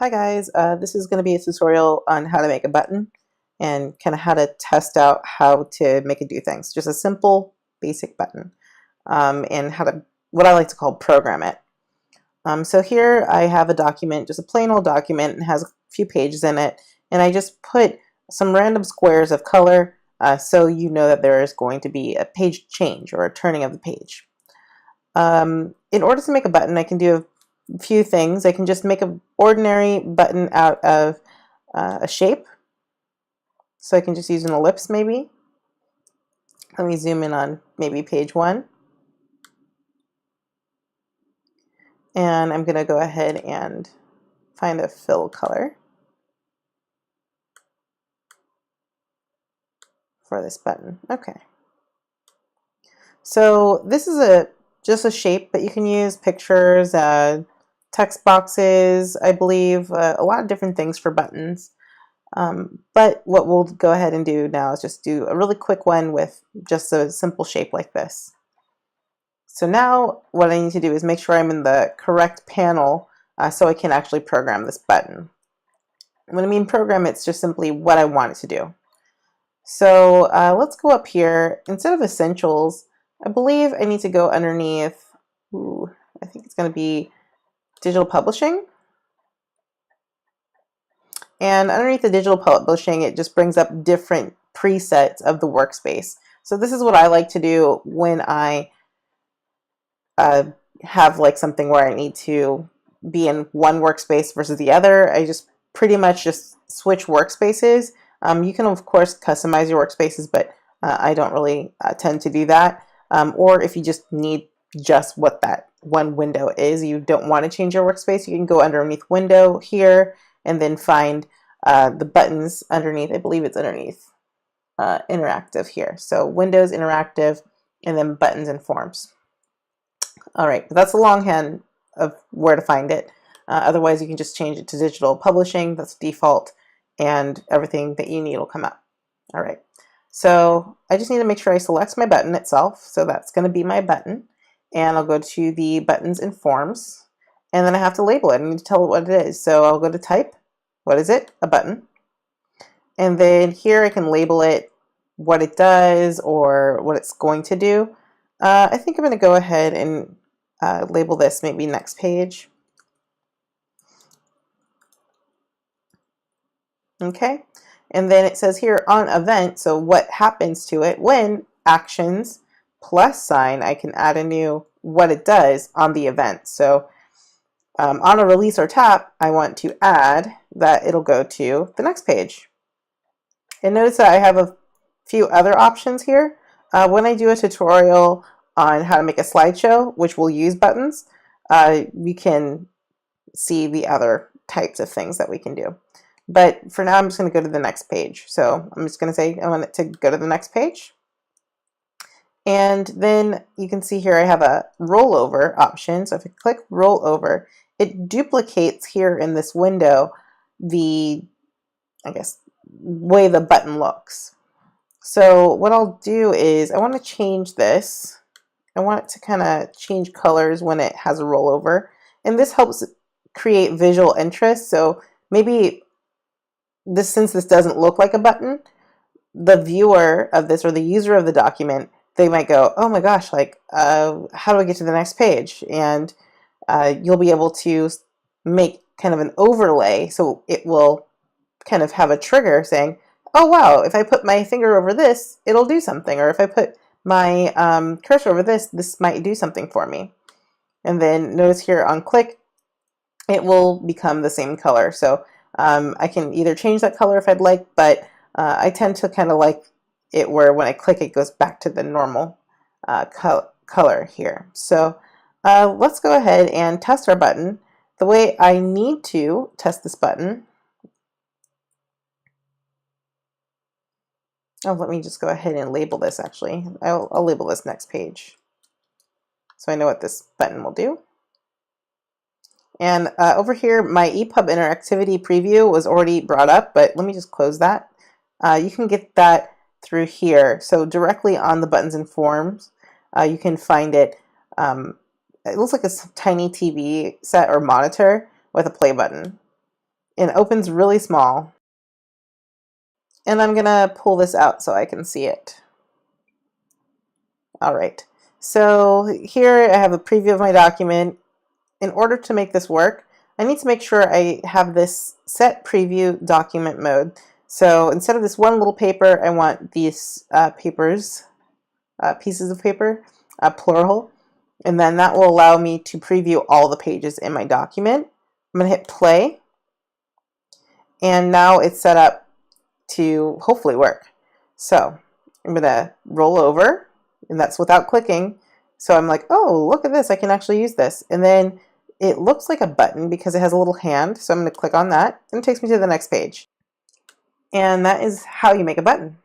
Hi guys, this is going to be a tutorial on how to make a button and kind of how to test out how to make it do things. Just a simple basic button and how to, what I like to call program it. So here I have a document, just a plain old document, and has a few pages in it, and I just put some random squares of color so you know that there is going to be a page change or a turning of the page. In order to make a button, I can do a few things. I can just make an ordinary button out of a shape. So I can just use an ellipse maybe. Let me zoom in on maybe page 1. And I'm going to go ahead and find a fill color for this button. Okay. So this is just a shape that you can use, pictures, text boxes, I believe, a lot of different things for buttons. But what we'll go ahead and do now is just do a really quick one with just a simple shape like this. So now what I need to do is make sure I'm in the correct panel so I can actually program this button. When I mean program, it's just simply what I want it to do. So let's go up here. Instead of essentials, I believe I need to go underneath, I think it's going to be digital publishing. And underneath the digital publishing, it just brings up different presets of the workspace. So this is what I like to do when I have like something where I need to be in one workspace versus the other. I just pretty much just switch workspaces. You can of course customize your workspaces, but I don't really tend to do that. Or if you just need just what that one window is, you don't want to change your workspace, you can go underneath window here and then find the buttons underneath. I believe it's underneath interactive here. So Windows, interactive, and then buttons and forms. All right, but that's the longhand of where to find it. Otherwise, you can just change it to digital publishing. That's default, and everything that you need will come up. All right, so I just need to make sure I select my button itself. So that's going to be my button, and I'll go to the buttons and forms, and then I have to label it. I need to tell it what it is. So I'll go to type. What is it? A button. And then here I can label it what it does or what it's going to do. I think I'm going to go ahead and label this maybe next page. Okay. And then it says here on event, so what happens to it when actions plus sign, I can add a new what it does on the event. So on a release or tap, I want to add that it'll go to the next page. And notice that I have a few other options here. When I do a tutorial on how to make a slideshow, which will use buttons, you can see the other types of things that we can do. But for now, I'm just going to go to the next page. So I'm just going to say I want it to go to the next page. And then you can see here I have a rollover option. So if I click rollover, it duplicates here in this window the, I guess, way the button looks. So what I'll do is I want to change this. I want it to kind of change colors when it has a rollover. And this helps create visual interest. So maybe this, since this doesn't look like a button, the viewer of this or the user of the document, they might go, oh my gosh, like, how do I get to the next page? And you'll be able to make kind of an overlay. So it will kind of have a trigger saying, oh wow, if I put my finger over this, it'll do something. Or if I put my cursor over this, this might do something for me. And then notice here on click, it will become the same color. So I can either change that color if I'd like, but I tend to kind of like it where when I click, it goes back to the normal color here. So let's go ahead and test our button. The way I need to test this button, let me just go ahead and label this actually. I'll label this next page so I know what this button will do. And over here, my Epub Interactivity preview was already brought up, but let me just close that. You can get that through here. So directly on the buttons and forms, you can find it. It looks like a tiny TV set or monitor with a play button. and it opens really small. And I'm going to pull this out so I can see it. All right, so here I have a preview of my document. In order to make this work, I need to make sure I have this set preview document mode. So instead of this one little paper, I want these pieces of paper, plural, and then that will allow me to preview all the pages in my document. I'm going to hit play, and now it's set up to hopefully work. So I'm going to roll over, and that's without clicking. So I'm like, oh, look at this, I can actually use this. And then it looks like a button because it has a little hand. So I'm going to click on that, and it takes me to the next page. And that is how you make a button.